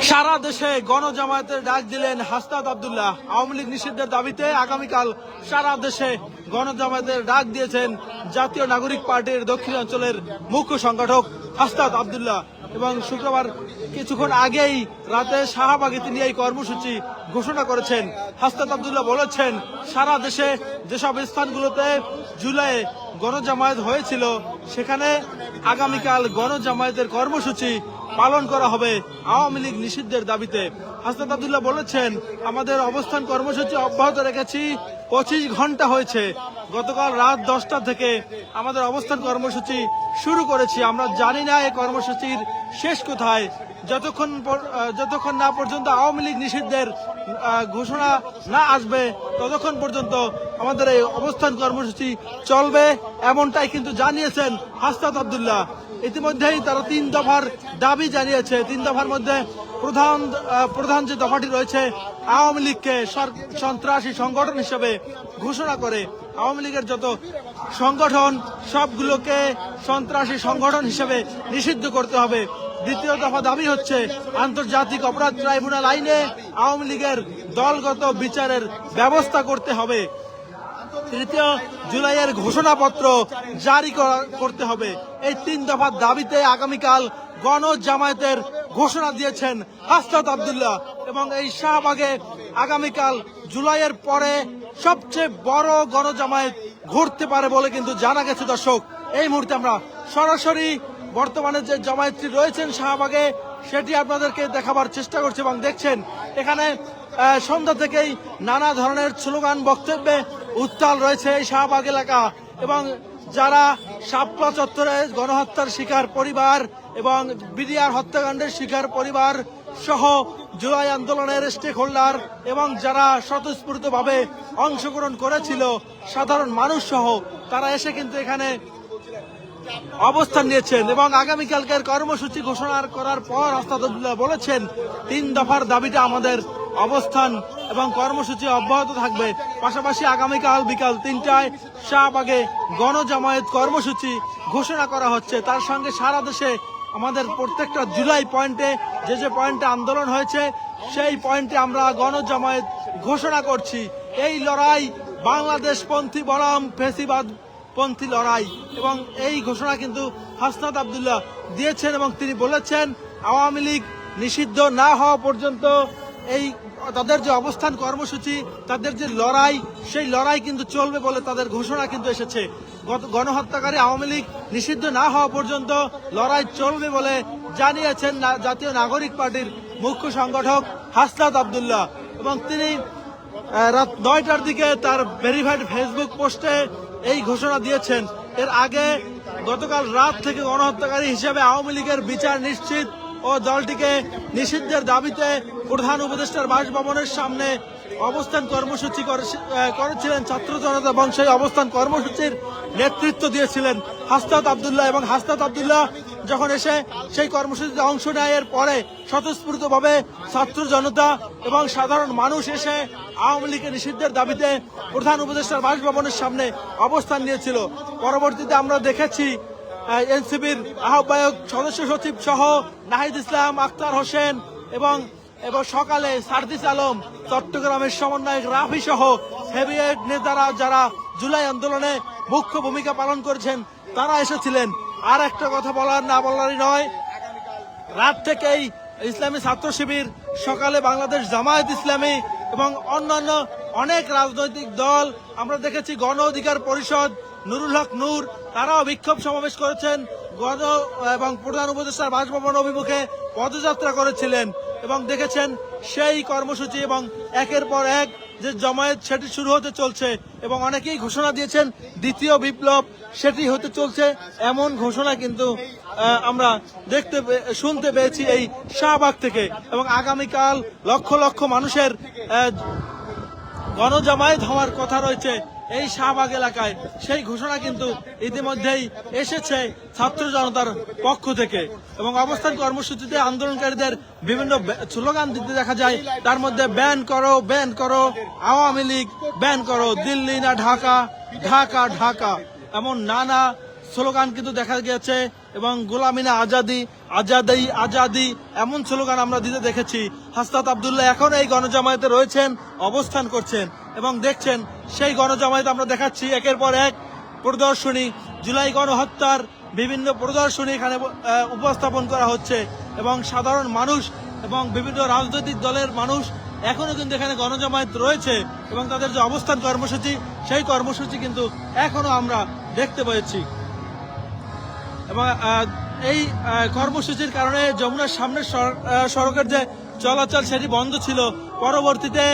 সারা দেশে গণজামায়াতের ডাক দিলেন হাসনাত আব্দুল্লাহ। আওয়ামী লীগ নিষিদ্ধের দাবিতে আগামীকাল সারা দেশে গণজামায়াতের ডাক দিয়েছেন জাতীয় নাগরিক পার্টির দক্ষিণাঞ্চলের মুখ্য সংগঠক হাসনাত আব্দুল্লাহ। এবং শুক্রবার কিছুক্ষণ আগেই রাতে শাহবাগে তিনি এই কর্মসূচি ঘোষণা করেছেন। হাসনাত আব্দুল্লাহ বলেছেন, সারা দেশে যেসব স্থানগুলোতে জুলাইয়ে গণজামায়াত হয়েছিল সেখানে আগামীকাল গণজামায়াতের কর্মসূচি পালন করা হবে আওয়ামী লীগ নিষিদ্ধের দাবিতে। হাসনাত আব্দুল্লাহ বলেছেন, আমাদের অবস্থান কর্মসূচি অব্যাহত রেখেছি 25 ঘন্টা হয়েছে। গতকাল রাত 10টা থেকে আমাদের অবস্থান কর্মসূচি শুরু করেছি। আমরা জানি না এই কর্মসূচির শেষ কোথায়। যতক্ষণ না পর্যন্ত আওয়ামী লীগ নিষিদ্ধের ঘোষণা না আসবে ততক্ষণ পর্যন্ত আমাদের এই অবস্থান কর্মসূচি চলবে, এমনটাই কিন্তু জানিয়েছেন হাসনাত আব্দুল্লাহ। ইতিমধ্যেই তারা 3 দফার দাবি জানিয়েছে। 3 দফার মধ্যে প্রধান যে দফাটি রয়েছে, আওয়ামী লীগকে সন্ত্রাসী সংগঠন হিসেবে ঘোষণা করে আওয়ামী লীগের যত সংগঠন সবগুলোকে সন্ত্রাসী সংগঠন হিসেবে নিষিদ্ধ করতে হবে। দ্বিতীয় দফা দাবি হচ্ছে আন্তর্জাতিক অপরাধ ট্রাইব্যুনাল আইনে আওয়ামী লীগের দলগত বিচারের ব্যবস্থা করতে হবে। তৃতীয়, জুলাইয়ের ঘোষণাপত্র জারি করতে হবে। এই 3 দফার দাবিতে আগামীকাল গণজামায়াতের ঘোষণা দিয়েছেন হাসনাত আব্দুল্লাহ। এবং এই শাহবাগে আগামীকাল জুলাইয়ের পরে সবচেয়ে বড় গণজামায়াত ঘটতে পারে বলে কিন্তু জানা গেছে। দর্শক, এই মুহূর্তে আমরা সরাসরি বর্তমানে যে জামায়াতটি রয়েছেন শাহবাগে সেটি আপনাদেরকে দেখাবার চেষ্টা করছি। এবং দেখছেন এখানে সন্ধ্যা থেকেই নানা ধরনের স্লোগান বক্তব্যে উত্তাল রয়েছে এই শাহবাগ এলাকা। এবং যারা শাপলা চত্বরে গণহত্যার শিকার পরিবার এবং বিডিআর হত্যাকাণ্ডের শিকার পরিবার সহ জুলাই আন্দোলনের স্টেক হোল্ডার এবং যারা স্বতঃস্ফূর্তভাবে অংশগ্রহণ করেছিল সাধারণ মানুষ সহ তারা এসে কিন্তু এখানে অবস্থান নিয়েছেন। এবং আগামীকালকের কর্মসূচি ঘোষণা করার পর হাসনাত আব্দুল্লাহ বলেছেন, 3 দফার দাবিতে আমাদের অবস্থান এবং কর্মসূচি অব্যাহত থাকবে। পাশাপাশি আগামীকাল বিকাল 3টায় শাহবাগে গণজামায়াত কর্মসূচি ঘোষণা করা হচ্ছে। তার সঙ্গে সারা দেশে আমাদের প্রত্যেকটা জুলাই পয়েন্টে যে পয়েন্টে আন্দোলন হয়েছে সেই পয়েন্টে আমরা গণজামায়াত ঘোষণা করছি। এই লড়াই বাংলাদেশপন্থী বনাম ফ্যাসিবাদ পন্থী লড়াই। এবং এই ঘোষণা কিন্তু হাসনাত আব্দুল্লাহ দিয়েছেন। এবং তিনি বলেছেন, আওয়ামী লীগ নিষিদ্ধ না হওয়া পর্যন্ত এই তাদের যে অবস্থান কর্মসূচি, তাদের যে লড়াই, সেই লড়াই কিন্তু চলবে বলে তাদের ঘোষণা কিন্তু এসেছে। গণহত্যাকারী আওয়ামী লীগ নিষিদ্ধ না হওয়া পর্যন্ত লড়াই চলবে বলে জানিয়েছেন জাতীয় নাগরিক পার্টির মুখ্য সংগঠক হাসনাত আব্দুল্লাহ। এবং তিনি রাত 9টার দিকে তার ভেরিফাইড ফেসবুক পোস্টে এই ঘোষণা দিয়েছেন। এর আগে গতকাল রাত থেকে গণহত্যাকারী হিসেবে আওয়ামী লীগের বিচার নিশ্চিত ও দলটিকে নিষিদ্ধের দাবিতে প্রধান উপদেষ্টার বাসভবনের সামনে অবস্থান কর্মসূচি করেছিলেন ছাত্র জনতা। এবং সেই অবস্থান কর্মসূচির নেতৃত্ব দিয়েছিলেন হাসনাত আব্দুল্লাহ। এবং হাসনাত আব্দুল্লাহ যখন এসে সেই কর্মসূচিতে অংশ নেয় পরে স্বতঃস্ফূর্তভাবে ছাত্র জনতা এবং সাধারণ মানুষ এসে আওয়ামী লীগের নিষিদ্ধের দাবিতে প্রধান উপদেষ্টার বাসভবনের সামনে অবস্থান নিয়েছিল। পরবর্তীতে আমরা দেখেছি এনসিপির আহ্বায়ক সদস্য সচিব সহ নাহিদ ইসলাম, আখতার হোসেন এবং সকালে সার্জিস আলম, চট্টগ্রামের সমন্বয়ক রাফি সহ হেভিওয়েট নেতারা যারা জুলাই আন্দোলনে মুখ্য ভূমিকা পালন করেছেন তারা এসেছিলেন। আর একটা কথা বলারই নয়, রাত থেকেই ইসলামী ছাত্র শিবির, সকালে বাংলাদেশ জামায়াত ইসলামী এবং অন্যান্য অনেক রাজনৈতিক দল, আমরা দেখেছি গণ অধিকার পরিষদ, নুরুল হক নূর, তারাও বিক্ষোভ সমাবেশ করেছেন এবং প্রধান উপদেষ্টার বাসভবন অভিমুখে পদযাত্রা করেছিলেন। এবং দেখেছেন সেই কর্মসূচি এবং একের পর এক যে জমায়েত সেটি শুরু হতে চলছে। এবং অনেকেই ঘোষণা দিয়েছেন দ্বিতীয় বিপ্লব সেটি হতে চলছে, এমন ঘোষণা কিন্তু আমরা শুনতে পেয়েছি এই শাহবাগ থেকে। এবং আগামীকাল লক্ষ লক্ষ মানুষের গণজামায়াত হওয়ার কথা রয়েছে এই শাহবাগ এলাকায়। সেই ঘোষণা কিন্তু ইতিমধ্যেই এসেছে ছাত্র জনতার পক্ষ থেকে। এবং অবস্থান কর্মসূচিতে আন্দোলনকারীদের বিভিন্ন স্লোগান দিতে দেখা যায়। তার মধ্যে ব্যান করো, ব্যান করো আওয়ামী লীগ, ব্যান করো দিল্লি না ঢাকা, ঢাকা ঢাকা, এমন নানা স্লোগান কিন্তু দেখা গিয়েছে এবং গোলামিনা আজাদি আজাদি আজাদি এমন স্লোগান আমরা দিতে দেখেছি। হাসনাত আব্দুল্লাহ এখন এই গণজামায়াতে রয়েছেন, অবস্থান করছেন এবং দেখছেন সেই গণজামায়াত আমরা দেখাচ্ছি একের পর এক প্রদর্শনী, জুলাই গণহত্যার বিভিন্ন প্রদর্শনী এখানে উপস্থাপন করা হচ্ছে এবং সাধারণ মানুষ এবং বিভিন্ন রাজনৈতিক দলের মানুষ এখনো কিন্তু এখানে গণজামায়াত রয়েছে এবং তাদের যে অবস্থান কর্মসূচি সেই কর্মসূচি কিন্তু এখনো আমরা দেখতে পেয়েছি। এবং এই কর্মসূচির কারণে যমুনার সামনের সড়কের যে চলাচল সেটি বন্ধ ছিল। পরবর্তীতে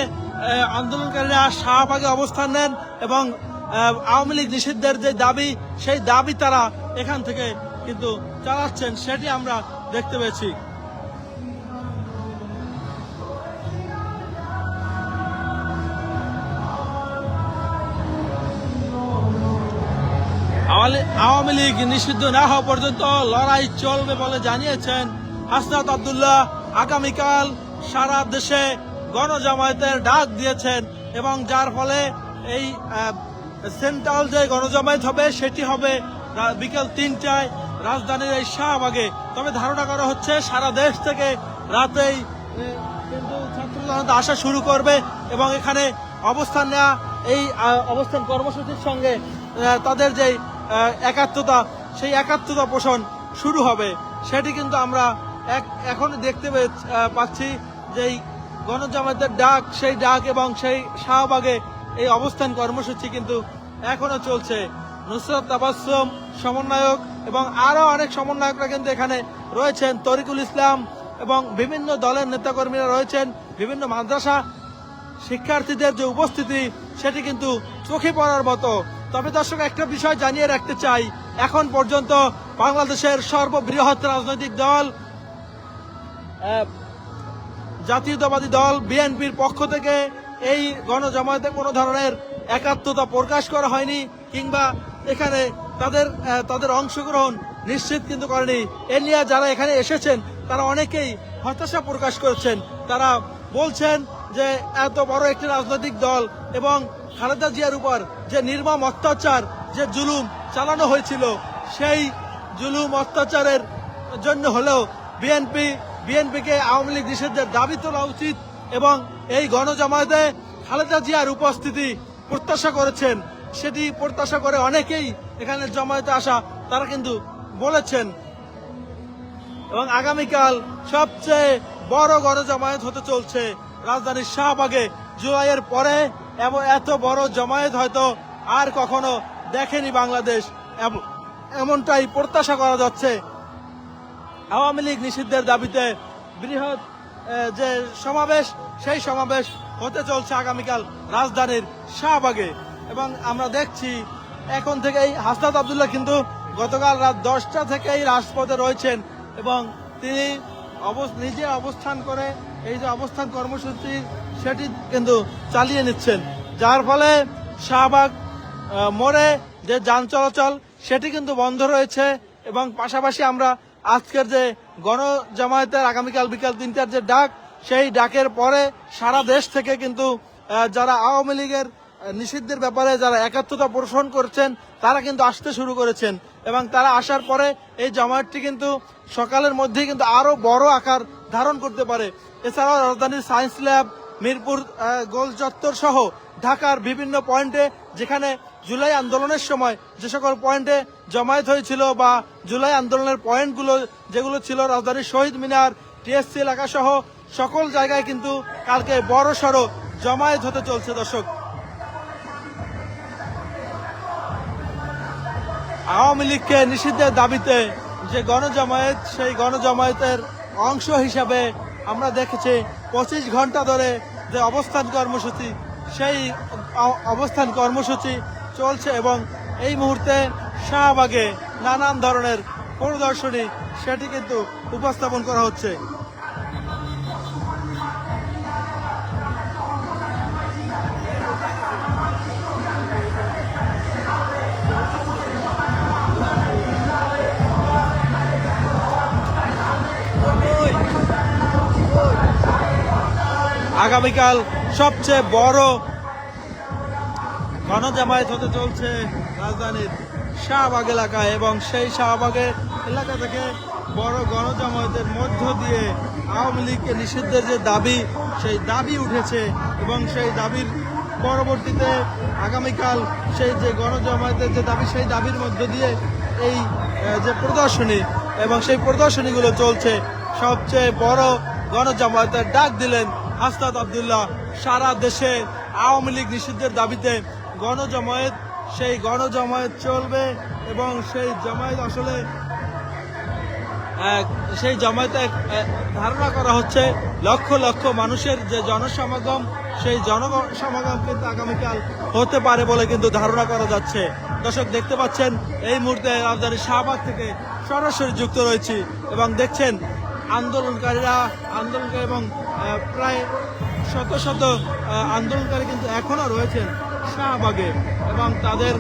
আন্দোলনকারীরা শাহবাগে অবস্থান নেন এবং আওয়ামী লীগ নিষিদ্ধের যে দাবি সেই দাবি তারা এখান থেকে কিন্তু চালাচ্ছেন, সেটি আমরা দেখতে পেয়েছি। আওয়ামী লীগ নিষিদ্ধ না হওয়া পর্যন্ত লড়াই চলবে বলে জানিয়েছেন হাসনাত আব্দুল্লাহ। আগামীকাল সারা দেশে গণজামায়াতের ডাক দিয়েছেন এবং যার ফলে এই সেন্ট্রাল যে গণজামায়াত হবে সেটি হবে বিকেল 3টায় রাজধানীর এই শাহবাগে। তবে ধারণা করা হচ্ছে সারা দেশ থেকে রাতেই কিন্তু ছাত্র জনতা আসা শুরু করবে এবং এখানে অবস্থান নেওয়া এই অবস্থান কর্মসূচির সঙ্গে তাদের যে একাত্মতা সেই একাত্মতা পোষণ শুরু হবে। সেটি কিন্তু আমরা এখন দেখতে পাচ্ছি যে গণজামায়াতের ডাক, সেই ডাক এবং সেই শাহবাগে এই অবস্থান কর্মসূচি কিন্তু এখনো চলছে। নুসরাত তাবাসসুম সমন্বয়ক এবং আরো অনেক সমন্বয়করা কিন্তু এখানে রয়েছেন, তরিকুল ইসলাম এবং বিভিন্ন দলের নেতাকর্মীরা রয়েছেন। বিভিন্ন মাদ্রাসা শিক্ষার্থীদের যে উপস্থিতি সেটি কিন্তু চোখে পড়ার মতো। তবে দর্শক, একটা বিষয় জানিয়ে রাখতে চাই, এখন পর্যন্ত বাংলাদেশের সর্ববৃহৎ রাজনৈতিক দল জাতীয়তাবাদী দল বিএনপির পক্ষ থেকে এই গণজামায়াতে কোনো ধরনের একাত্মতা প্রকাশ করা হয়নি কিংবা এখানে তাদের অংশগ্রহণ নিশ্চিত কিন্তু করেনি। এ নিয়ে যারা এখানে এসেছেন তারা অনেকেই হতাশা প্রকাশ করেছেন। তারা বলছেন যে এত বড় একটি রাজনৈতিক দল এবং খালেদা জিয়ার উপর যে নির্মম অত্যাচার, যে জুলুম চালানো হয়েছিল, সেই জুলুম অত্যাচারের জন্য হলেও বিএনপিকে আওয়ামী লীগ নিষিদ্ধের দাবি তোলা উচিত এবং এই গণজামায়াতে খালেদা জিয়ার উপস্থিতি প্রত্যাশা করেছেন। সেটি প্রত্যাশা করে অনেকেই এখানে জামায়াতে আসা তারা কিন্তু বলেছেন। এবং আগামীকাল সবচেয়ে বড় গণজামায়াত হতে চলছে রাজধানীর শাহবাগে। জুলাইয়ের পরে এত বড় জামায়াত হয়তো আর কখনো দেখেনি বাংলাদেশ, এমনটাই প্রত্যাশা করা যাচ্ছে। আওয়ামী লীগ নিষিদ্ধের দাবিতে বৃহৎ যে সমাবেশ, সেই সমাবেশ হতে চলছে আগামীকাল রাজধানীর শাহবাগে। এবং আমরা দেখছি এখন থেকেই হাসনাত আব্দুল্লাহ কিন্তু গতকাল রাত 10টা থেকেই রাজপথে রয়েছেন এবং তিনি নিজে অবস্থান করে এই যে অবস্থান কর্মসূচি সেটি কিন্তু চালিয়ে নিচ্ছেন, যার ফলে শাহবাগ মোড়ে যে যান চলাচল সেটি কিন্তু বন্ধ রয়েছে। এবং পাশাপাশি আমরা আজকের যে গণজামায়াতের আগামীকাল বিকাল 3টার যে ডাক, সেই ডাকের পরে সারা দেশ থেকে কিন্তু যারা আওয়ামী লীগের নিষিদ্ধের ব্যাপারে যারা একাত্মতা পোষণ করছেন তারা কিন্তু আসতে শুরু করেছেন এবং তারা আসার পরে এই জামায়াতটি কিন্তু সকালের মধ্যেই কিন্তু আরো বড় আকার ধারণ করতে পারে। এছাড়াও রাজধানীর সায়েন্স ল্যাব, মিরপুর গোল চত্বর সহ ঢাকার বিভিন্ন পয়েন্টে যেখানে জুলাই আন্দোলনের সময় যে সকল পয়েন্টে জমায়েত হয়েছিল বা জুলাই আন্দোলনের পয়েন্টগুলো যেগুলো ছিল রাজধানীর শহীদ মিনার, টিএসসি এলাকা সহ সকল জায়গায় কিন্তু কালকে বড় সড়ো জমায়েত হতে চলছে। দর্শক, আওয়ামী লীগকে নিষিদ্ধের দাবিতে যে গণজামায়াত, সেই গণজামায়াতের অংশ হিসাবে আমরা দেখেছি 25 ঘন্টা ধরে যে অবস্থান কর্মসূচি, সেই অবস্থান কর্মসূচি চলছে এবং এই মুহূর্তে শাহবাগে নানান ধরনের প্রদর্শনী সেটি কিন্তু উপস্থাপন করা হচ্ছে। আগামীকাল সবচেয়ে বড় গণজামায়াত হতে চলছে রাজধানীর শাহবাগ এলাকায়, এবং সেই শাহবাগ এলাকা থেকে বড় গণজামায়াতের মধ্য দিয়ে আওয়ামী লীগকে নিষিদ্ধের যে দাবি, সেই দাবি উঠেছে এবং সেই দাবির পরবর্তীতে আগামীকাল সেই যে গণজামায়াতের যে দাবি, সেই দাবির মধ্য দিয়ে এই যে প্রদর্শনী এবং সেই প্রদর্শনীগুলো চলছে। সবচেয়ে বড় গণজামায়াতের ডাক দিলেন হাসনাত আব্দুল্লাহ। সারা দেশে আওয়ামী লীগ নিষিদ্ধের দাবিতে গণজামায়াত, সেই গণজামায়াত চলবে এবং সেই জামায়াত আসলে সেই জামায়াতে ধারণা করা হচ্ছে লক্ষ লক্ষ মানুষের যে জনসমাগম, সেই জনসমাগম কিন্তু আগামীকাল হতে পারে বলে কিন্তু ধারণা করা যাচ্ছে। দর্শক দেখতে পাচ্ছেন এই মুহূর্তে রাজধানী শাহবাগ থেকে সরাসরি যুক্ত রয়েছি এবং দেখছেন আন্দোলনকারী এবং প্রায় শত শত আন্দোলনকারী কিন্তু এখনো রয়েছেন শাহবাগে এবং তাদের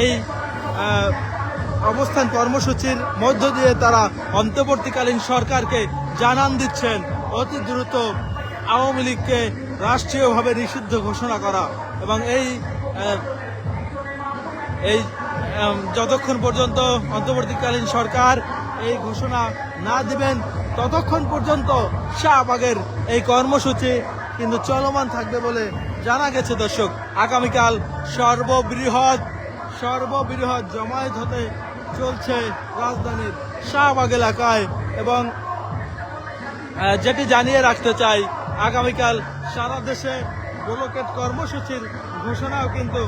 এই অবস্থান কর্মসূচির মধ্য দিয়ে তারা অন্তর্বর্তীকালীন সরকারকে জানান দিচ্ছেন অতি দ্রুত আওয়ামী লীগকে রাষ্ট্রীয়ভাবে নিষিদ্ধ ঘোষণা করা এবং এই যতক্ষণ পর্যন্ত অন্তর্বর্তীকালীন সরকার এই ঘোষণা না দিবেন ততক্ষণ পর্যন্ত শাহবাগের এই কর্মসূচি কিন্তু চলমান থাকবে বলে জানা গেছে। দর্শক, আগামীকাল সর্ববৃহৎ জমায়েত হতে চলছে রাজধানীর শাহবাগ এলাকায় এবং যেটি জানিয়ে রাখতে চাই, আগামীকাল সারা দেশে ব্লকেট কর্মসূচির ঘোষণাও কিন্তু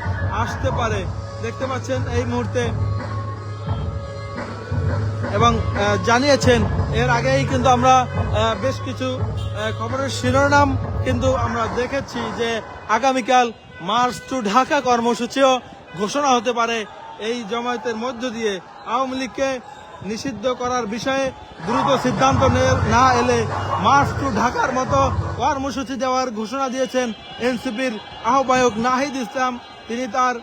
আসতে পারে। দেখতে পাচ্ছেন এই মুহূর্তে এবং জানিয়েছেন এর আগেই কিন্তু আমরা বেশ কিছু খবরের শিরোনাম কিন্তু আমরা দেখেছি যে আগামীকাল মার্চ টু ঢাকা কর্মসূচিও ঘোষণা হতে পারে। এই জমায়েতের মধ্য দিয়ে আওয়ামী লীগকে নিষিদ্ধ করার বিষয়ে দ্রুত সিদ্ধান্ত না এলে মার্চ টু ঢাকার মতো কর্মসূচি দেওয়ার ঘোষণা দিয়েছেন এনসিপির আহ্বায়ক নাহিদ ইসলাম। তিনি তার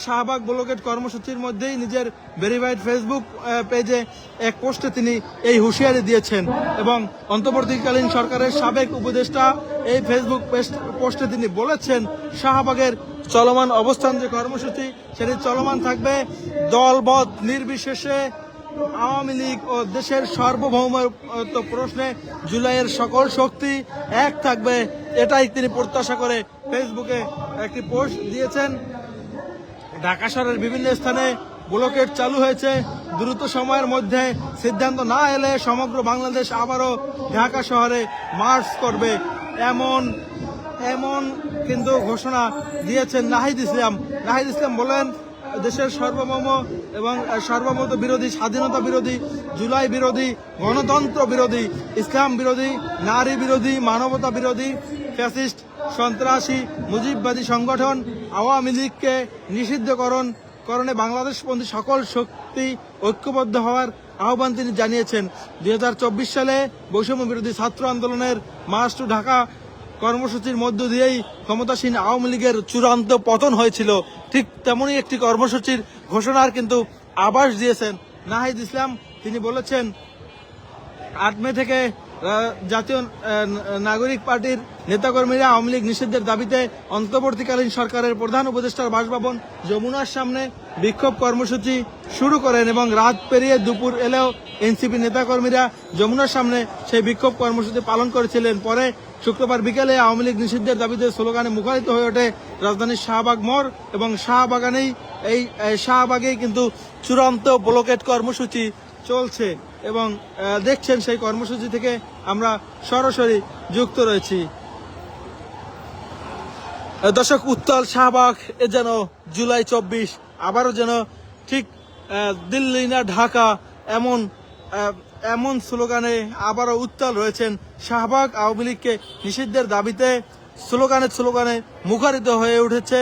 শাহবাগ ব্লকেট কর্মসূচির মধ্যেই নিজের ভেরিফাইড ফেসবুক পেজে এক পোস্টে তিনি এই হুঁশিয়ারি দিয়েছেন এবং অন্তর্বর্তীকালীন সরকারের সাবেক উপদেষ্টা এই ফেসবুক পোস্টে তিনি বলেছেন শাহবাগের চলমান অবস্থান যে কর্মসূচি সেটি চলমান থাকবে, দলমত নির্বিশেষে আওয়ামী লীগ ও দেশের সার্বভৌমত্ব প্রশ্নে জুলাইয়ের সকল শক্তি এক থাকবে, এটাই তিনি প্রত্যাশা করে ফেসবুকে একটি পোস্ট দিয়েছেন। ঢাকা শহরের বিভিন্ন স্থানে ব্লকেট চালু হয়েছে, দ্রুত সময়ের মধ্যে সিদ্ধান্ত না এলে সমগ্র বাংলাদেশ আবারও ঢাকা শহরে মার্চ করবে, এমন কিন্তু ঘোষণা দিয়েছেন নাহিদ ইসলাম। নাহিদ ইসলাম বলেন, দেশের সার্বভৌম এবং সার্বভৌমত্ব বিরোধী, স্বাধীনতা বিরোধী, জুলাই বিরোধী, গণতন্ত্র বিরোধী, ইসলাম বিরোধী, নারী বিরোধী, মানবতা বিরোধী, ফ্যাসিস্ট, সন্ত্রাসী, মুজিববাদী সংগঠন আওয়ামী লীগকে নিষিদ্ধকরণে বাংলাদেশপন্থী সকল শক্তি ঐক্যবদ্ধ হওয়ার আহ্বান তিনি জানিয়েছেন। 2024 সালে বৈষম্য বিরোধী ছাত্র আন্দোলনের মার্চ টু ঢাকা কর্মসূচির মধ্য দিয়েই ক্ষমতাসীন আওয়ামী লীগের চূড়ান্ত পতন হয়েছিল। ঠিক তেমনই একটি কর্মসূচির ঘোষণার কিন্তু আভাস দিয়েছেন নাহিদ ইসলাম। তিনি বলেছেন 8 মে থেকে জাতীয় নাগরিক পার্টির নেতাকর্মীরা আওয়ামী লীগ নিষিদ্ধের দাবিতে অন্তর্বর্তীকালীন সরকারের প্রধান উপদেষ্টার বাসভবন যমুনার সামনে বিক্ষোভ কর্মসূচি শুরু করেন এবং রাত পেরিয়ে দুপুর এলেও এনসিপি নেতাকর্মীরা যমুনার সামনে সেই বিক্ষোভ কর্মসূচি পালন করেছিলেন। পরে শুক্রবার বিকেলে আওয়ামী লীগ নিষিদ্ধের দাবিতে স্লোগানে মুখরিত হয়ে ওঠে রাজধানীর শাহবাগ মোড় এবং শাহবাগেই কিন্তু চূড়ান্ত ব্লকেট কর্মসূচি চলছে এবং দেখছেন সেই কর্মসূচি থেকে আমরা সরাসরি যুক্ত রয়েছি। দর্শক, উত্তাল শাহবাগ এ যেন জুলাই 24 আবারও যেন ঠিক দিল্লি না ঢাকা এমন স্লোগানে আবারও উত্তাল রয়েছেন শাহবাগ। আওয়ামী লীগকে নিষিদ্ধের দাবিতে স্লোগানে মুখরিত হয়ে উঠেছে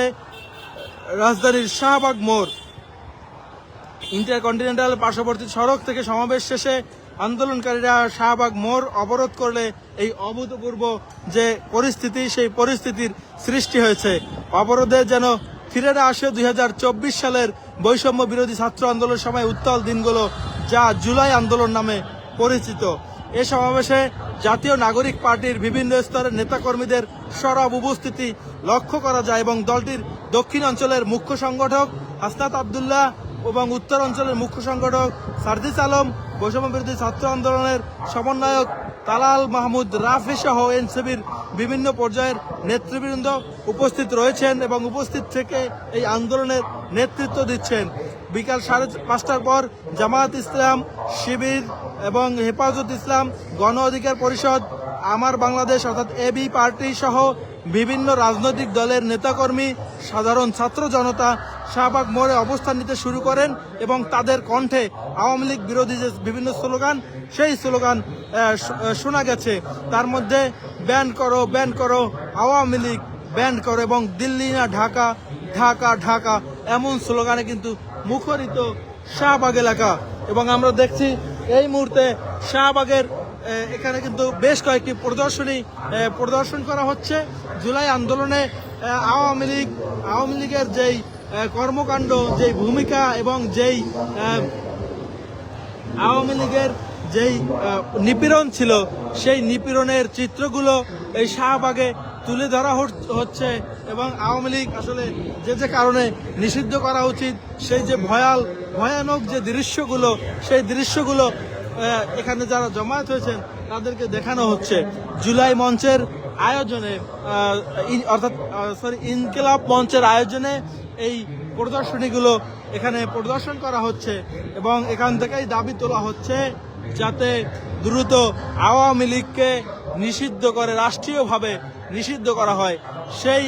রাজধানীর শাহবাগ মোড়। ইন্টারকন্টিনেন্টাল পার্শ্ববর্তী সড়ক থেকে সমাবেশ শেষে আন্দোলনকারীরা শাহবাগ মোড় অবরোধ করলে এই অভূতপূর্ব যে পরিস্থিতি, সেই পরিস্থিতির সৃষ্টি হয়েছে। অবরোধে যেন ফিরে না আসে 2024 সালের বৈষম্য বিরোধী ছাত্র আন্দোলনের সময় উত্তাল দিনগুলো, যা জুলাই আন্দোলন নামে পরিচিত। এ সমাবেশে জাতীয় নাগরিক পার্টির বিভিন্ন স্তরের নেতাকর্মীদের সরব উপস্থিতি লক্ষ্য করা যায় এবং দলটির দক্ষিণ অঞ্চলের মুখ্য সংগঠক হাসনাত আব্দুল্লাহ এবং উত্তর অঞ্চলের মুখ্য সংগঠক সার্জিস আলম, বৈষম্য বিরোধী ছাত্র আন্দোলনের সমন্বয়ক তালাল মাহমুদ রাফি সহ এনসিপির বিভিন্ন পর্যায়ের নেতৃবৃন্দ উপস্থিত রয়েছেন এবং উপস্থিত থেকে এই আন্দোলনের নেতৃত্ব দিচ্ছেন। বিকাল 5:30টার পর জামায়াত ইসলাম, শিবির এবং হেফাজত ইসলাম, গণ অধিকার পরিষদ, আমার বাংলাদেশ অর্থাৎ এবি পার্টি সহ বিভিন্ন রাজনৈতিক দলের নেতাকর্মী, সাধারণ ছাত্র জনতা শাহবাগ মোড়ে অবস্থান নিতে শুরু করেন এবং তাদের কণ্ঠে আওয়ামী লীগ বিরোধী যে বিভিন্ন স্লোগান, সেই স্লোগান শোনা গেছে। তার মধ্যে ব্যান করো, ব্যান করো আওয়ামী লীগ, ব্যান করো এবং দিল্লি না ঢাকা, ঢাকা ঢাকা, এমন স্লোগানে কিন্তু মুখরিত শাহবাগ এলাকা। এবং আমরা দেখছি এই মুহূর্তে শাহবাগের এখানে কিন্তু বেশ কয়েকটি প্রদর্শন করা হচ্ছে। জুলাই আন্দোলনে আওয়ামী লীগের যেই কর্মকাণ্ড, যেই ভূমিকা এবং যেই আওয়ামী লীগের যেই নিপীড়ন ছিল, সেই নিপীড়নের চিত্রগুলো এই শাহবাগে তুলে ধরা হচ্ছে এবং আওয়ামী লীগ আসলে যে কারণে নিষিদ্ধ করা উচিত, সেই যে ভয়ানক যে দৃশ্যগুলো, সেই দৃশ্যগুলো এখানে যারা জমায়েত হয়েছেন তাদেরকে দেখানো হচ্ছে। জুলাই মঞ্চের আয়োজনে অর্থাৎ ইনকিলাব মঞ্চের আয়োজনে এই প্রদর্শনীগুলো এখানে প্রদর্শন করা হচ্ছে এবং এখান থেকেই দাবি তোলা হচ্ছে যাতে দ্রুত আওয়ামী লীগকে নিষিদ্ধ করে, রাষ্ট্রীয়ভাবে নিষিদ্ধ করা হয়। সেই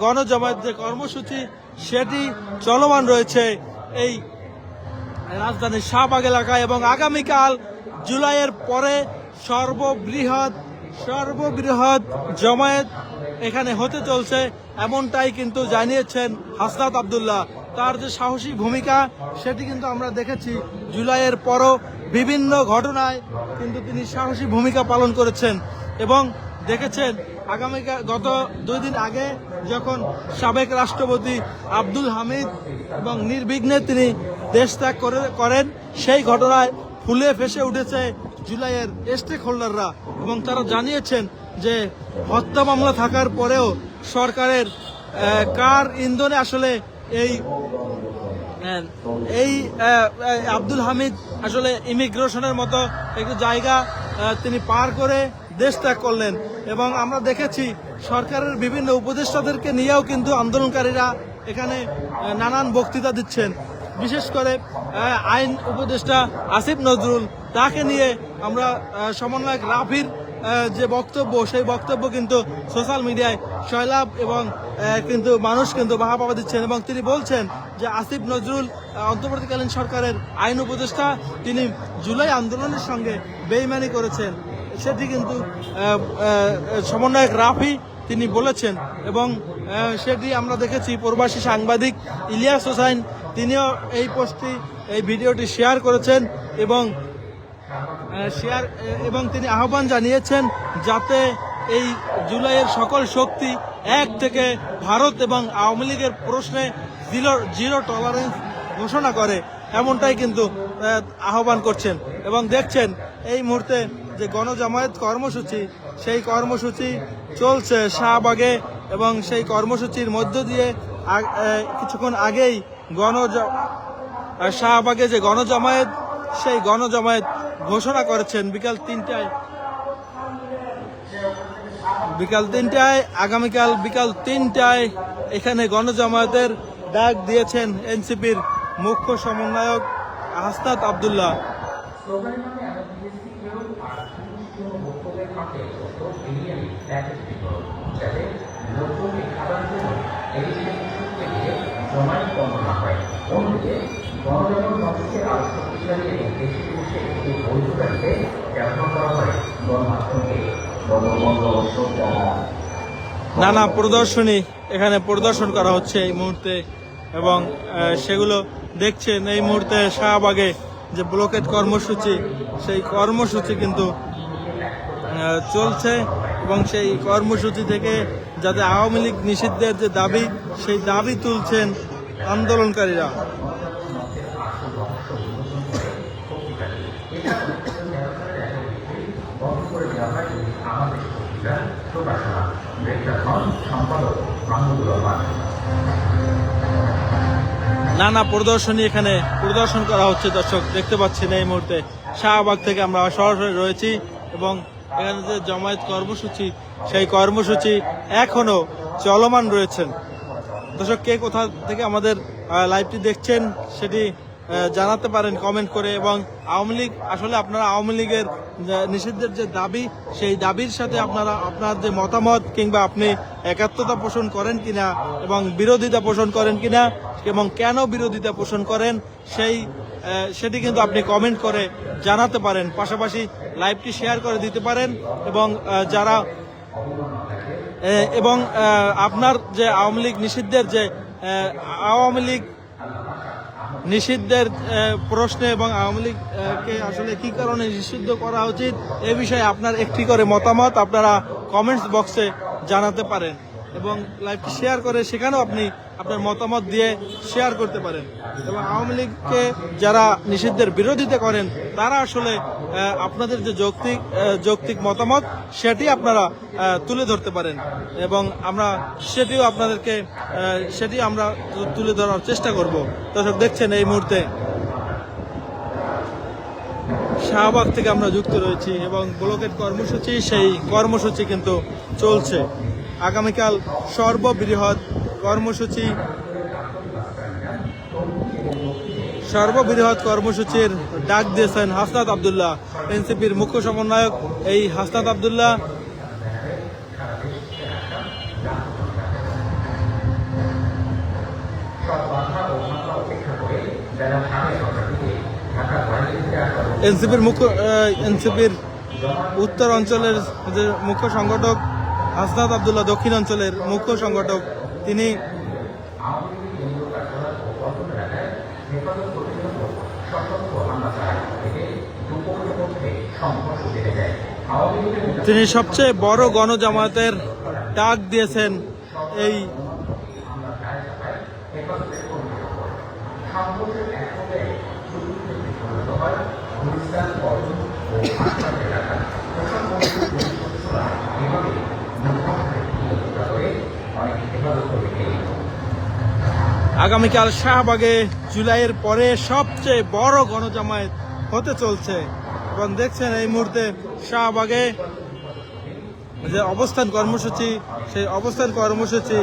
গণজমায়েত যে কর্মসূচি, সেটি চলমান রয়েছে এই রাজধানীর শাহবাগ এলাকায় এবং আগামীকাল জুলাইয়ের পরে সর্ববৃহৎ জমায়েত এখানে হতে চলছে, এমনটাই কিন্তু জানিয়েছেন হাসনাত আব্দুল্লাহ। তার যে সাহসী ভূমিকা, সেটি কিন্তু আমরা দেখেছি জুলাইয়ের পরও বিভিন্ন ঘটনায় কিন্তু তিনি সাহসী ভূমিকা পালন করেছেন এবং দেখেছেন গত 2 দিন আগে যখন সাবেক রাষ্ট্রপতি আব্দুল হামিদ এবং নির্বিঘ্নে তিনি দেশ ত্যাগ করেন, সেই ঘটনায় ফুলে ফেসে উঠেছে জুলাইয়ের স্টেক হোল্ডাররা এবং তারা জানিয়েছেন যে হত্যা মামলা থাকার পরেও সরকারের কার ইন্ধনে আসলে এই আব্দুল হামিদ আসলে ইমিগ্রেশনের মতো একটি জায়গা তিনি পার করে দেশ ত্যাগ করলেন। এবং আমরা দেখেছি সরকারের বিভিন্ন উপদেষ্টাদেরকে নিয়েও কিন্তু আন্দোলনকারীরা এখানে নানান বক্তৃতা দিচ্ছেন। বিশেষ করে আইন উপদেষ্টা আসিফ নজরুল, তাকে নিয়ে আমরা সমন্বয়ক রাফির যে বক্তব্য, সেই বক্তব্য কিন্তু সোশ্যাল মিডিয়ায় সয়লাভ এবং কিন্তু মানুষ কিন্তু বাহবা দিচ্ছেন এবং তিনি বলছেন যে আসিফ নজরুল অন্তর্বর্তীকালীন সরকারের আইন উপদেষ্টা, তিনি জুলাই আন্দোলনের সঙ্গে বেইমানি করেছেন, সেটি কিন্তু সমন্বয়ক রাফি তিনি বলেছেন। এবং সেটি আমরা দেখেছি প্রবাসী সাংবাদিক ইলিয়াস হোসাইন, তিনিও এই ভিডিওটি শেয়ার করেছেন এবং তিনি আহ্বান জানিয়েছেন যাতে এই জুলাইয়ের সকল শক্তি এক থেকে ভারত এবং আওয়ামী লীগের প্রশ্নে জিরো টলারেন্স ঘোষণা করে, এমনটাই কিন্তু আহ্বান করছেন। এবং দেখছেন এই মুহূর্তে যে গণজামায়াত কর্মসূচি, সেই কর্মসূচি চলছে শাহবাগে এবং সেই কর্মসূচির মধ্য দিয়ে কিছুক্ষণ আগেই শাহবাগে যে গণজামায়াত, সেই গণজামায়াত ঘোষণা করেছেন বিকাল 3টায় আগামীকাল বিকাল 3টায় এখানে গণজামায়াতের ডাক দিয়েছেন এনসিপির মুখ্য সমন্বয়ক হাসনাত আব্দুল্লাহ। নানা প্রদর্শনী এখানে প্রদর্শন করা হচ্ছে এই মুহূর্তে এবং সেগুলো দেখছেন এই মুহূর্তে শাহবাগে যে ব্লকেট কর্মসূচি, সেই কর্মসূচি কিন্তু চলছে এবং সেই কর্মসূচি থেকে যাতে আওয়ামী লীগ নিষিদ্ধের যে দাবি, সেই দাবি তুলছেন আন্দোলনকারীরা। নানা প্রদর্শনী এখানে প্রদর্শন করা হচ্ছে। দর্শক দেখতে পাচ্ছেন এই মুহূর্তে শাহবাগ থেকে আমরা সরাসরি রয়েছি এবং এখানে যে জামায়াত কর্মসূচি সেই কর্মসূচি এখনো চলমান রয়েছেন। দর্শক কে কোথা থেকে আমাদের লাইভটি দেখছেন সেটি জানাতে পারেন কমেন্ট করে। এবং আওয়ামী লীগ আসলে আপনারা আওয়ামী লীগের নিষিদ্ধের যে দাবি সেই দাবির সাথে আপনারা আপনার যে মতামত কিংবা আপনি একাত্মতা পোষণ করেন কিনা এবং বিরোধিতা পোষণ করেন কিনা এবং কেন বিরোধিতা পোষণ করেন সেটি কিন্তু আপনি কমেন্ট করে জানাতে পারেন। পাশাপাশি লাইভটি শেয়ার করে দিতে পারেন এবং যারা এবং আপনার যে আওয়ামী লীগ নিষিদ্ধের যে আওয়ামী লীগ নিষিদ্ধের প্রশ্নে এবং আওয়ামী লীগকে আসলে কি কারণে নিষিদ্ধ করা উচিত এ বিষয়ে আপনার একটি করে মতামত আপনারা কমেন্টস বক্সে জানাতে পারেন এবং লাইভটি শেয়ার করে সেখানেও আপনি আপনার মতামত দিয়ে শেয়ার করতে পারেন। এবং আওয়ামী লীগকে যারা নিষিদ্ধের বিরোধিতা করেন তারা আসলে আপনাদের যে যৌক্তিক মতামত সেটি আপনারা তুলে ধরতে পারেন এবং আমরা তুলে ধরার চেষ্টা করব। দর্শক দেখছেন এই মুহূর্তে শাহবাগ থেকে আমরা যুক্ত রয়েছি এবং ব্লকের কর্মসূচি সেই কর্মসূচি কিন্তু চলছে। আগামীকাল সর্ববৃহৎ কর্মসূচির ডাক দিয়েছেন হাসনাত আব্দুল্লাহ, এনসিপির মুখ্য সমন্বয়ক এই হাসনাত আব্দুল্লাহ। এনসিপির উত্তর অঞ্চলের যে মুখ্য সংগঠক হাসনাত আব্দুল্লাহ, দক্ষিণ অঞ্চলের মুখ্য সংগঠক, তিনি সবচেয়ে বড় গণজামায়াতের ডাক দিয়েছেন। এই আগামীকাল শাহবাগে জুলাইয়ের পরে সবচেয়ে বড় গণজামায়াত হতে চলছে এবং দেখছেন এই মুহূর্তে শাহবাগে যে অবস্থান কর্মসূচি সেই অবস্থান কর্মসূচি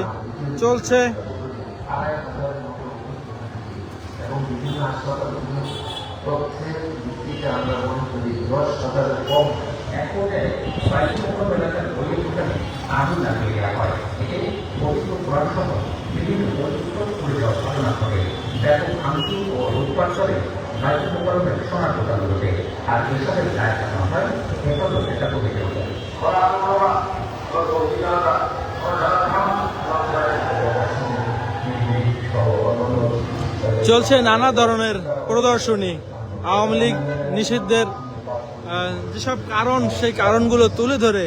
চলছে। চলছে নানা ধরনের প্রদর্শনী। আওয়ামী লীগ নিষিদ্ধের যেসব কারণ সেই কারণগুলো তুলে ধরে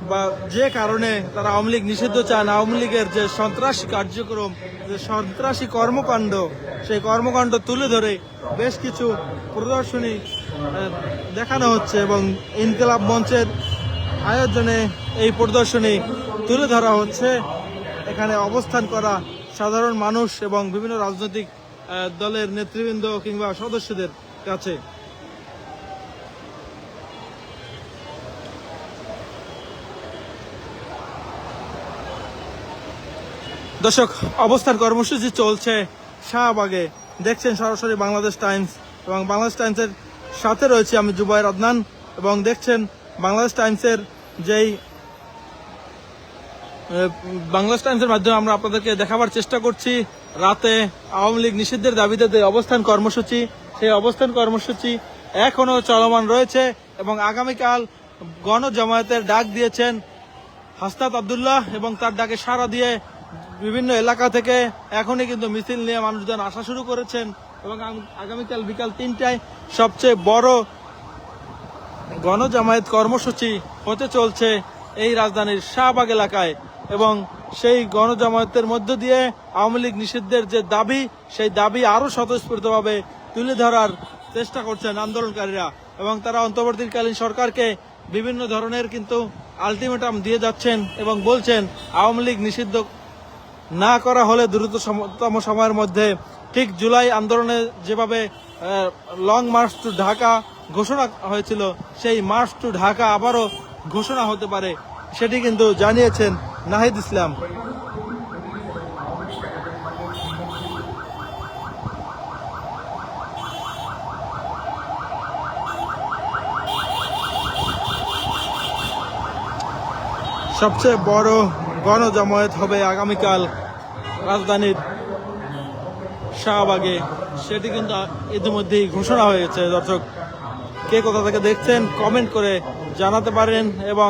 বা যে কারণে তারা আওয়ামী লীগ নিষিদ্ধ চান, আওয়ামী লীগের যে সন্ত্রাসী কার্যক্রম, যে সন্ত্রাসী কর্মকাণ্ড, সেই কর্মকাণ্ড তুলে ধরে বেশ কিছু প্রদর্শনী দেখানো হচ্ছে এবং ইনকিলাব মঞ্চের আয়োজনে এই প্রদর্শনী তুলে ধরা হচ্ছে। এখানে অবস্থান করা সাধারণ মানুষ এবং বিভিন্ন রাজনৈতিক দলের নেতৃবৃন্দ কিংবা সদস্যদের কাছে। দর্শক অবস্থান কর্মসূচি চলছে শাহবাগে, দেখছেন সরাসরি বাংলাদেশ টাইমস এবং বাংলাদেশ টাইমসের সাথে রয়েছে আমি জুবায়ের আদনান এবং দেখছেন বাংলাদেশ টাইমসের বাংলাদেশ টাইমসের মাধ্যমে আমরা আপনাদেরকে দেখাবার চেষ্টা করছি রাতে আওয়ামী লীগ নিষিদ্ধের দাবিতে যে অবস্থান কর্মসূচি সেই অবস্থান কর্মসূচি এখনো চলমান রয়েছে এবং আগামীকাল গণজামায়াতের ডাক দিয়েছেন হাসনাত আব্দুল্লাহ এবং তার ডাকে সাড়া দিয়ে বিভিন্ন এলাকা থেকে এখনই কিন্তু মিছিল নিয়ে মানুষজন আসা শুরু করেছেন এবং আগামীকাল বিকাল 3টায় সবচেয়ে বড় গণজামায়াত কর্মসূচি হতে চলছে এই রাজধানীর শাহবাগ এলাকায় এবং সেই গণজামায়াতের মধ্য দিয়ে আওয়ামী লীগ নিষিদ্ধের যে দাবি সেই দাবি আরো স্বতঃস্ফূর্তভাবে তুলে ধরার চেষ্টা করছেন আন্দোলনকারীরা এবং তারা অন্তর্বর্তীকালীন সরকারকে বিভিন্ন ধরনের কিন্তু আলটিমেটাম দিয়ে যাচ্ছেন এবং বলছেন আওয়ামী লীগ নিষিদ্ধ না করা হলে দ্রুততম সময়ের মধ্যে ঠিক জুলাই আন্দোলনে যেভাবে লং মার্চ টু ঢাকা ঘোষণা হয়েছিল, সেই মার্চ টু ঢাকা আবারও ঘোষণা হতে পারে, সেটি কিন্তু জানিয়েছেন নাহিদ ইসলাম। সবচেয়ে বড় গণজামায়াত হবে আগামীকাল রাজধানীর শাহবাগে, সেটি কিন্তু ইতিমধ্যেই ঘোষণা হয়েছে। দর্শক, কে কোথা থেকে দেখছেন কমেন্ট করে জানাতে পারেন, এবং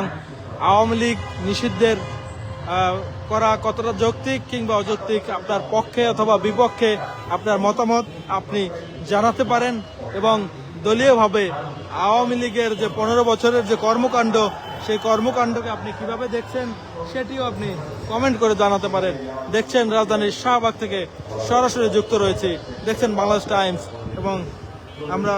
আওয়ামী লীগ নিষিদ্ধের করা কতটা যৌক্তিক কিংবা অযৌক্তিক, আপনার পক্ষে অথবা বিপক্ষে আপনার মতামত আপনি জানাতে পারেন, এবং দলীয়ভাবে আওয়ামী লীগের যে 15 বছরের যে কর্মকাণ্ড, সেই কর্মকাণ্ডকে আপনি কিভাবে দেখছেন সেটিও আপনি কমেন্ট করে জানাতে পারেন। দেখছেন রাজধানীর শাহবাগ থেকে সরাসরি যুক্ত রয়েছি, দেখছেন বাংলাদেশ টাইমস, এবং আমরা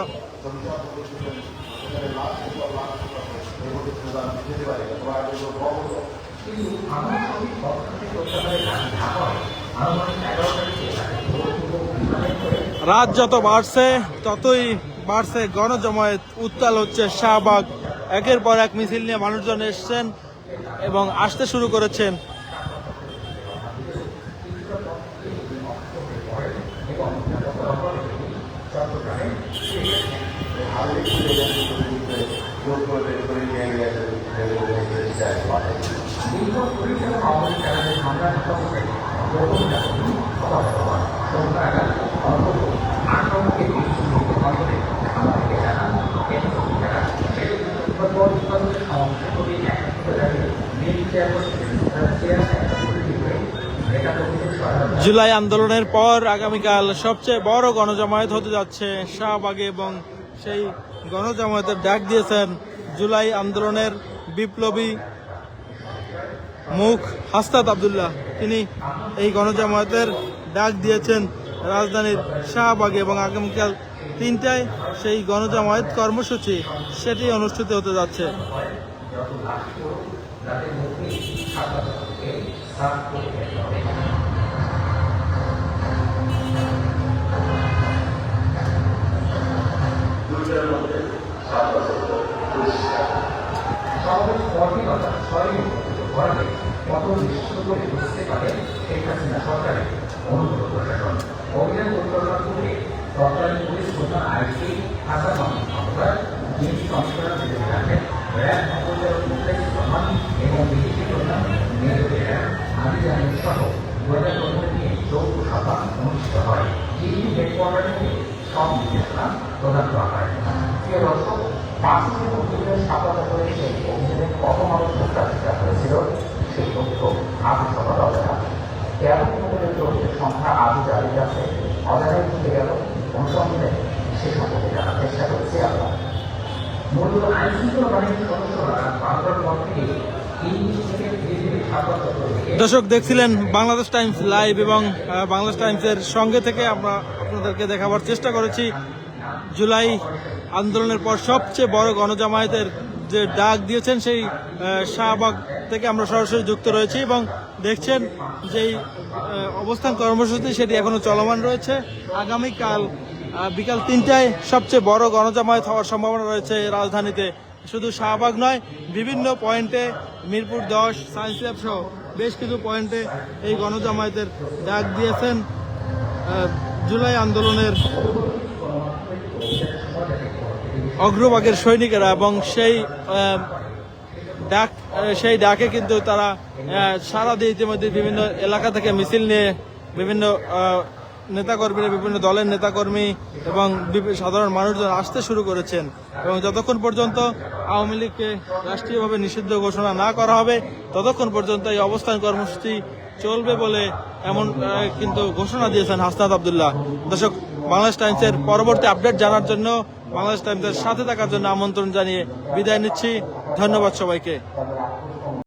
রাত যত বাড়ছে ততই বাড়ছে গণজমায়েত, উত্তাল হচ্ছে শাহবাগ। একের পর এক মিছিল নিয়ে মানুষজন এসছেন এবং আসতে শুরু করেছেন। জুলাই আন্দোলনের পর আগামীকাল সবচেয়ে বড় গণজামায়াত হতে যাচ্ছে শাহবাগে, এবং সেই গণজামায়াতের ডাক দিয়েছেন জুলাই আন্দোলনের বিপ্লবী মুখ হাসনাত আব্দুল্লাহ। তিনি এই গণজামায়াতের ডাক দিয়েছেন রাজধানীর শাহবাগে, এবং আগামীকাল 3টায় সেই গণজামায়াত কর্মসূচি সেটি অনুষ্ঠিত হতে যাচ্ছে। সংখ্যা আজও জারি আছে, অজানায় থেকে গেল অনুসন্ধানে সে সম্পর্কে জানার চেষ্টা করেছি আমরা। মূলত আইন শৃঙ্খলা বাহিনীর সদস্যরা বাংলার পর থেকে দর্শক, দেখছিলেন বাংলাদেশ টাইমস লাইভ, এবং বাংলাদেশ টাইমসের সঙ্গে থেকে আমরা আপনাদেরকে দেখাবার চেষ্টা করেছি জুলাই আন্দোলনের পর সবচেয়ে বড় গণজামায়াতের যে ডাক দিয়েছেন সেই শাহবাগ থেকে আমরা সরাসরি যুক্ত রয়েছি, এবং দেখছেন যেই অবস্থান কর্মসূচি সেটি এখনো চলমান রয়েছে। আগামীকাল বিকাল 3টায় সবচেয়ে বড় গণজামায়াত হওয়ার সম্ভাবনা রয়েছে রাজধানীতে। শুধু শাহবাগ নয়, বিভিন্ন পয়েন্টে মিরপুর 10, সায়েন্স ল্যাব সহ বেশ কিছু পয়েন্টে এই গণজামায়াতের ডাক দিয়েছেন জুলাই আন্দোলনের অগ্রভাগের সৈনিকেরা, এবং সেই ডাকে কিন্তু তারা সারা দিয়ে ইতিমধ্যে বিভিন্ন এলাকা থেকে মিছিল নিয়ে বিভিন্ন নেতাকর্মীরা, বিভিন্ন দলের নেতাকর্মী এবং সাধারণ মানুষজন আসতে শুরু করেছেন, এবং যতক্ষণ পর্যন্ত আওয়ামী লীগকে রাষ্ট্রীয়ভাবে নিষিদ্ধ ঘোষণা না করা হবে ততক্ষণ পর্যন্ত এই অবস্থান কর্মসূচি চলবে বলে এমন কিন্তু ঘোষণা দিয়েছেন হাসনাত আব্দুল্লাহ। দর্শক, বাংলাদেশ টাইমসের পরবর্তী আপডেট জানার জন্য বাংলাদেশ টাইমসের সাথে থাকার জন্য আমন্ত্রণ জানিয়ে বিদায় নিচ্ছি। ধন্যবাদ সবাইকে।